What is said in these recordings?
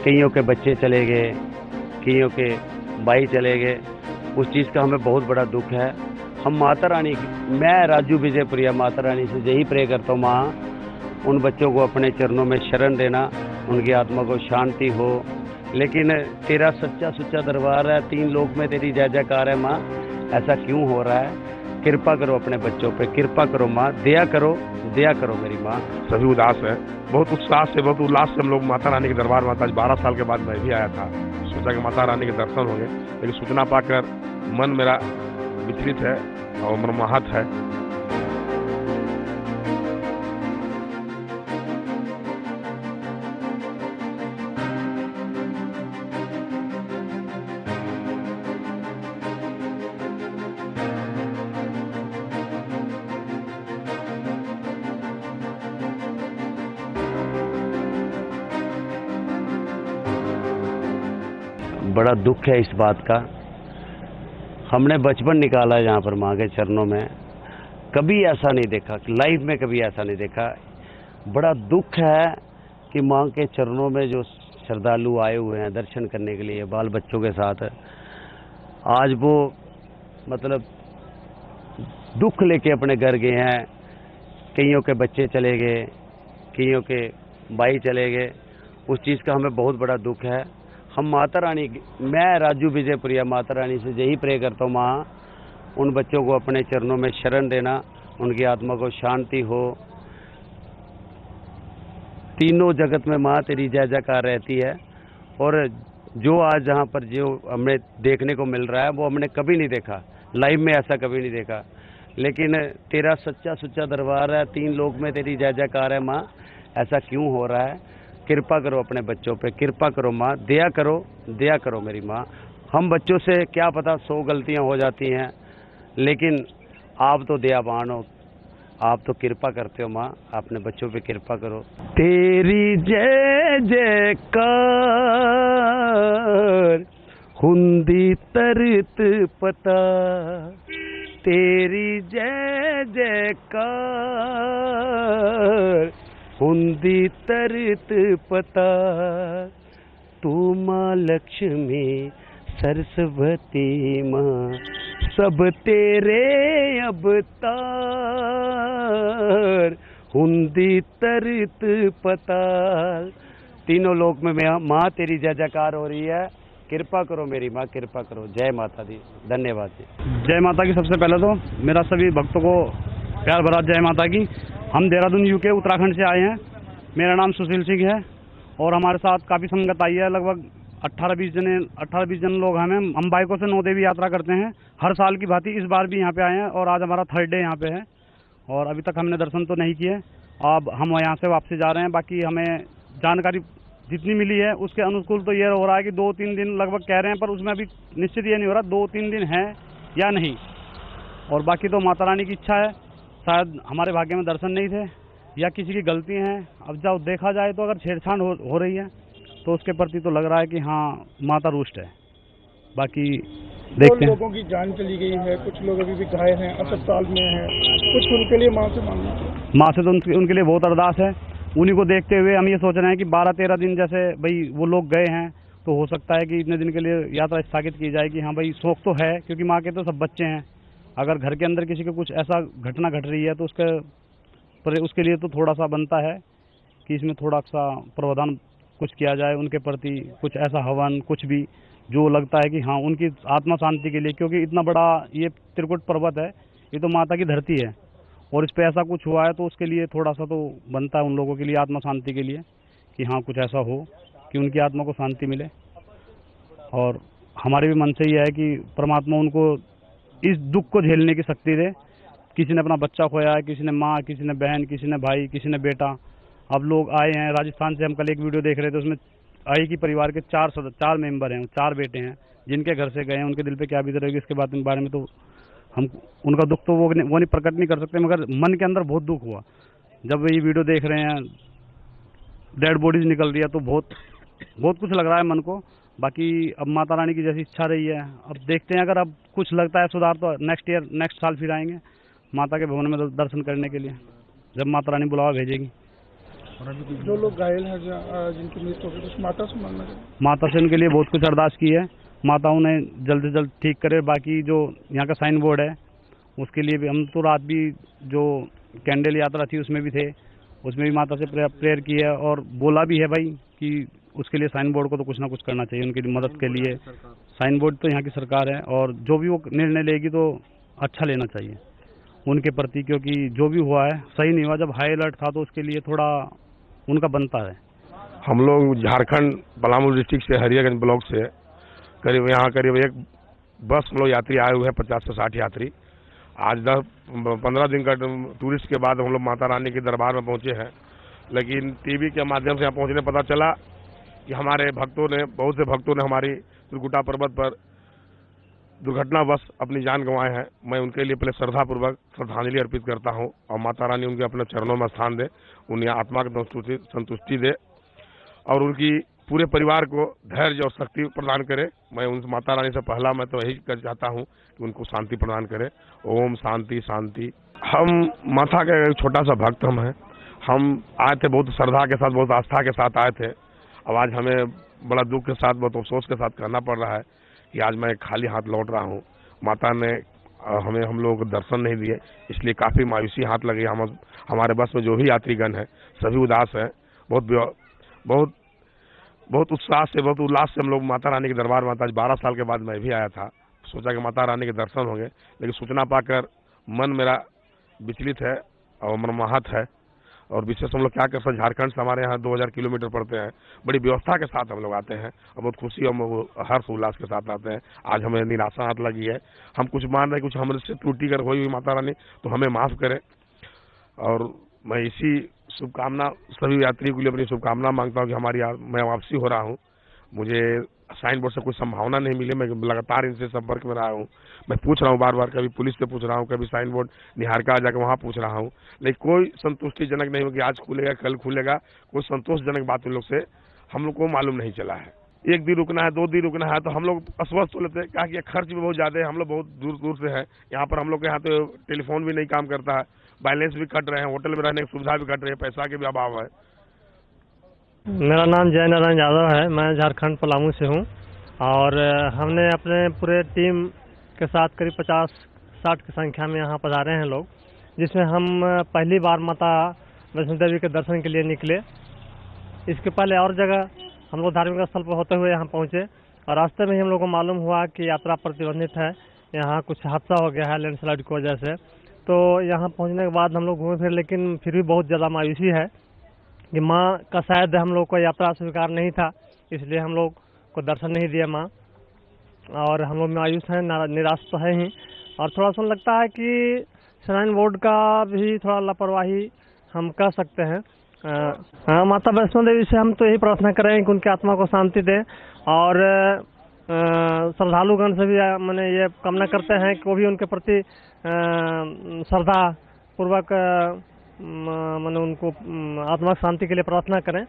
कईयों के बच्चे चले गए, कईयों के भाई चले गए। उस चीज़ का हमें बहुत बड़ा दुख है। हम माता रानी, मैं राजू विजयपुरिया माता रानी से यही प्रे करता हूँ, माँ उन बच्चों को अपने चरणों में शरण देना, उनकी आत्मा को शांति हो। लेकिन तेरा सच्चा सुच्चा दरबार है, 3 लोक में तेरी जय जयकार है माँ, ऐसा क्यों हो रहा है? कृपा करो अपने बच्चों पे, कृपा करो माँ, दया करो मेरी माँ। सभी उदास है, बहुत उत्साह से, बहुत उल्लास से हम लोग माता रानी के दरबार में। आज 12 साल के बाद मैं भी आया था, सोचा कि माता रानी के दर्शन होंगे, लेकिन सूचना पाकर मन मेरा विचलित है और मनमोहत है। बड़ा दुख है इस बात का। हमने बचपन निकाला यहाँ पर माँ के चरणों में, कभी ऐसा नहीं देखा, लाइफ में कभी ऐसा नहीं देखा। बड़ा दुख है कि माँ के चरणों में जो श्रद्धालु आए हुए हैं दर्शन करने के लिए बाल बच्चों के साथ, आज वो मतलब दुख लेके अपने घर गए हैं। कईयों के बच्चे चले गए, कईयों के भाई चले गए। उस चीज़ का हमें बहुत बड़ा दुख है। हम माता रानी, मैं राजू विजयपुरिया माता रानी से यही प्रे करता हूँ, माँ उन बच्चों को अपने चरणों में शरण देना, उनकी आत्मा को शांति हो। तीनों जगत में माँ तेरी जय जयकार रहती है। और जो आज जहाँ पर जो हमें देखने को मिल रहा है वो हमने कभी नहीं देखा, लाइव में ऐसा कभी नहीं देखा। लेकिन तेरा सच्चा सुच्चा दरबार है, 3 लोक में तेरी जय जयकार है माँ, ऐसा क्यों हो रहा है? कृपा करो अपने बच्चों पे, कृपा करो माँ, दया करो मेरी माँ। हम बच्चों से क्या पता 100 गलतियाँ हो जाती हैं, लेकिन आप तो दयावान हो, आप तो कृपा करते हो माँ, अपने बच्चों पे कृपा करो। तेरी जय जयकार हुंदी तरत पता, तेरी जय जयकार हुंदी तरत पता। तू माँ लक्ष्मी सरस्वती माँ, सब तेरे अवतार हुंदी तरत पता। तीनों लोक में माँ तेरी जय जयकार हो रही है, कृपा करो मेरी माँ, कृपा करो। जय माता दी, धन्यवाद जी। जय माता की। सबसे पहले तो मेरा सभी भक्तों को प्यार भरा जय माता की। हम देहरादून यूके उत्तराखंड से आए हैं। मेरा नाम सुशील सिंह है और हमारे साथ काफ़ी संगत आई है, लगभग 18-20 जन लोग हैं। हम बाइकों से 9 देवी यात्रा करते हैं हर साल की भांति, इस बार भी यहाँ पे आए हैं और आज हमारा 3rd डे यहाँ पे है और अभी तक हमने दर्शन तो नहीं किए। अब हम यहाँ से वापसी जा रहे हैं। बाकी हमें जानकारी जितनी मिली है उसके अनुकूल तो ये हो रहा है कि 2-3 दिन लगभग कह रहे हैं, पर उसमें अभी निश्चित ये नहीं हो रहा 2-3 दिन है या नहीं। और बाकी तो माता रानी की इच्छा है, शायद हमारे भाग्य में दर्शन नहीं थे या किसी की गलती हैं। अब जब देखा जाए तो अगर छेड़छाड़ हो रही है तो उसके प्रति तो लग रहा है कि हाँ माता रुष्ट है। बाकी देखते हैं। लोगों की जान चली गई है, कुछ लोग अभी भी घायल हैं, अस्पताल में हैं, कुछ उनके लिए माँ से मांगना चाहिए। माँ से तो उनके लिए बहुत अरदास है। उन्हीं को देखते हुए हम ये सोच रहे हैं कि 12-13 दिन जैसे भाई वो लोग गए हैं तो हो सकता है कि इतने दिन के लिए यात्रा स्थगित की जाए कि हाँ भाई शौक तो है, क्योंकि माँ के तो सब बच्चे हैं। अगर घर के अंदर किसी को कुछ ऐसा घटना घट रही है तो उसके लिए तो थोड़ा सा बनता है कि इसमें थोड़ा सा प्रावधान कुछ किया जाए उनके प्रति, कुछ ऐसा हवन कुछ भी जो लगता है कि हाँ उनकी आत्मा शांति के लिए। क्योंकि इतना बड़ा ये त्रिकुट पर्वत है, ये तो माता की धरती है और इस पे ऐसा कुछ हुआ है तो उसके लिए थोड़ा सा तो बनता है उन लोगों के लिए, आत्मा शांति के लिए, कि हाँ कुछ ऐसा हो कि उनकी आत्मा को शांति मिले। और हमारे भी मन से ये है कि परमात्मा उनको इस दुख को झेलने की शक्ति दे। किसी ने अपना बच्चा खोया है, किसी ने माँ, किसी ने बहन, किसी ने भाई, किसी ने बेटा। अब लोग आए हैं राजस्थान से, हम कल एक वीडियो देख रहे थे, उसमें आई की परिवार के 4 मेंबर हैं, 4 बेटे हैं जिनके घर से गए हैं। उनके दिल पे क्या बीत रहेगी इसके बारे में तो हम उनका दुख तो वो नहीं प्रकट नहीं कर सकते, मगर मन के अंदर बहुत दुख हुआ जब ये वीडियो देख रहे हैं। डेड बॉडीज निकल रही है तो बहुत कुछ लग रहा है मन को। बाकी अब माता रानी की जैसी इच्छा रही है, अब देखते हैं। अगर अब कुछ लगता है सुधार तो नेक्स्ट साल फिर आएंगे माता के भवन में दर्शन करने के लिए, जब माता रानी बुलावा भेजेगी। जो लोग घायल हैं जिनकी मृत्यु हो गई, कुछ माता से मांगना चाहिए। माता से उनके लिए बहुत कुछ अरदास की है, माता उन्हें जल्द से जल्द ठीक करे। बाकी जो यहाँ का साइन बोर्ड है उसके लिए भी हम तो रात भी जो कैंडल यात्रा थी उसमें भी थे, उसमें भी माता से प्रेयर की है और बोला भी है भाई कि उसके लिए साइन बोर्ड को तो कुछ ना कुछ करना चाहिए उनकी मदद के लिए। साइन बोर्ड तो यहाँ की सरकार है और जो भी वो निर्णय लेगी तो अच्छा लेना चाहिए उनके प्रति, क्योंकि जो भी हुआ है सही नहीं हुआ। जब हाई अलर्ट था तो उसके लिए थोड़ा उनका बनता है। हम लोग झारखंड पलामू डिस्ट्रिक्ट से हरियागंज ब्लॉक से करीब एक बस हम लोग यात्री आए हुए हैं, 50 से 60 यात्री। आज 10-15 दिन का टूरिस्ट के बाद हम लोग माता रानी के दरबार में पहुंचे हैं, लेकिन टीवी के माध्यम से यहाँ पहुंचने पता चला कि हमारे बहुत से भक्तों ने हमारी त्रिकुटा पर्वत पर दुर्घटनावश अपनी जान गंवाए हैं। मैं उनके लिए पहले श्रद्धापूर्वक श्रद्धांजलि अर्पित करता हूं और माता रानी उनके अपने चरणों में स्थान दे, उन्हें आत्मा की संतुष्टि दे और उनकी पूरे परिवार को धैर्य और शक्ति प्रदान करे। मैं उन माता रानी से पहला मैं तो यही कर चाहता हूं कि उनको शांति प्रदान करे। ओम शांति शांति। हम माता के एक छोटा सा भक्त हम आए थे बहुत श्रद्धा के साथ, बहुत आस्था के साथ आए थे। अब आज हमें बड़ा दुख के साथ, बहुत अफसोस के साथ कहना पड़ रहा है कि आज मैं खाली हाथ लौट रहा हूँ। माता ने हम लोगों को दर्शन नहीं दिए, इसलिए काफ़ी मायूसी हाथ लगी। हमारे बस में जो भी यात्रीगण हैं सभी उदास हैं। बहुत उत्साह से, बहुत उल्लास से हम लोग माता रानी के दरबार में। आज 12 साल के बाद मैं भी आया था, सोचा कि माता रानी के दर्शन होंगे, लेकिन सूचना पाकर मन मेरा विचलित है और मनमोहित है। और विशेष हम लोग क्या कर सकते, झारखंड से हमारे यहाँ 2000 किलोमीटर पड़ते हैं, बड़ी व्यवस्था के साथ हम लोग आते हैं और बहुत खुशी और हर्ष उल्लास के साथ आते हैं। आज हमें निराशा हाथ लगी है। हम कुछ मान रहे हैं, कुछ हमसे त्रुटि कर हुई माता रानी तो हमें माफ़ करें। और मैं इसी शुभकामना सभी यात्रियों के लिए अपनी शुभकामना मांगता हूँ कि मैं वापसी हो रहा हूँ। मुझे साइन बोर्ड से कोई संभावना नहीं मिली, मैं लगातार इनसे संपर्क में रहा हूँ। मैं पूछ रहा हूँ बार, कभी पुलिस से पूछ रहा हूँ, कभी साइन बोर्ड निहारका जाकर वहाँ पूछ रहा हूँ, लेकिन कोई संतुष्टिजनक नहीं हो कि आज खुलेगा कल खुलेगा। कोई संतोषजनक बात उन लोग से हम लोग को मालूम नहीं चला है। 1 दिन रुकना है, 2 दिन रुकना है तो हम लोग अस्वस्थ हो लेते हैं, क्या कि खर्च भी बहुत ज़्यादा है। हम लोग बहुत दूर से हैं, यहाँ पर हम लोग के यहाँ तो टेलीफोन भी नहीं काम करता है, बैलेंस भी कट रहे हैं, होटल में रहने की सुविधा भी कट रही है, पैसा के भी अभाव है। मेरा नाम जय नारायण यादव है, मैं झारखंड पलामू से हूँ और हमने अपने पूरे टीम के साथ करीब 50-60 की संख्या में यहाँ पधारे हैं लोग, जिसमें हम पहली बार माता वैष्णो देवी के दर्शन के लिए निकले। इसके पहले और जगह हम लोग धार्मिक स्थल पर होते हुए यहाँ पहुँचे और रास्ते में ही हम लोग को मालूम हुआ कि यात्रा प्रतिबंधित है, यहाँ कुछ हादसा हो गया है लैंडस्लाइड की वजह से। तो यहाँ पहुँचने के बाद हम लोग घूमे फिर, लेकिन फिर भी बहुत ज़्यादा मायूसी है कि माँ का शायद हम लोग को यात्रा स्वीकार नहीं था, इसलिए हम लोग को दर्शन नहीं दिया माँ, और हम लोग मायूस हैं, निराश तो है ही। और थोड़ा सा लगता है कि साइन बोर्ड का भी थोड़ा लापरवाही हम कह सकते हैं। माता वैष्णो देवी से हम तो यही प्रार्थना करें कि उनकी आत्मा को शांति दें और श्रद्धालुगण से भी मैंने ये कामना करते हैं कि वो भी उनके प्रति श्रद्धा पूर्वक मैंने उनको आत्मा शांति के लिए प्रार्थना करें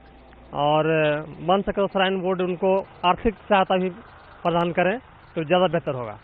और बन सके तो श्राइन बोर्ड उनको आर्थिक सहायता भी प्रदान करें तो ज़्यादा बेहतर होगा।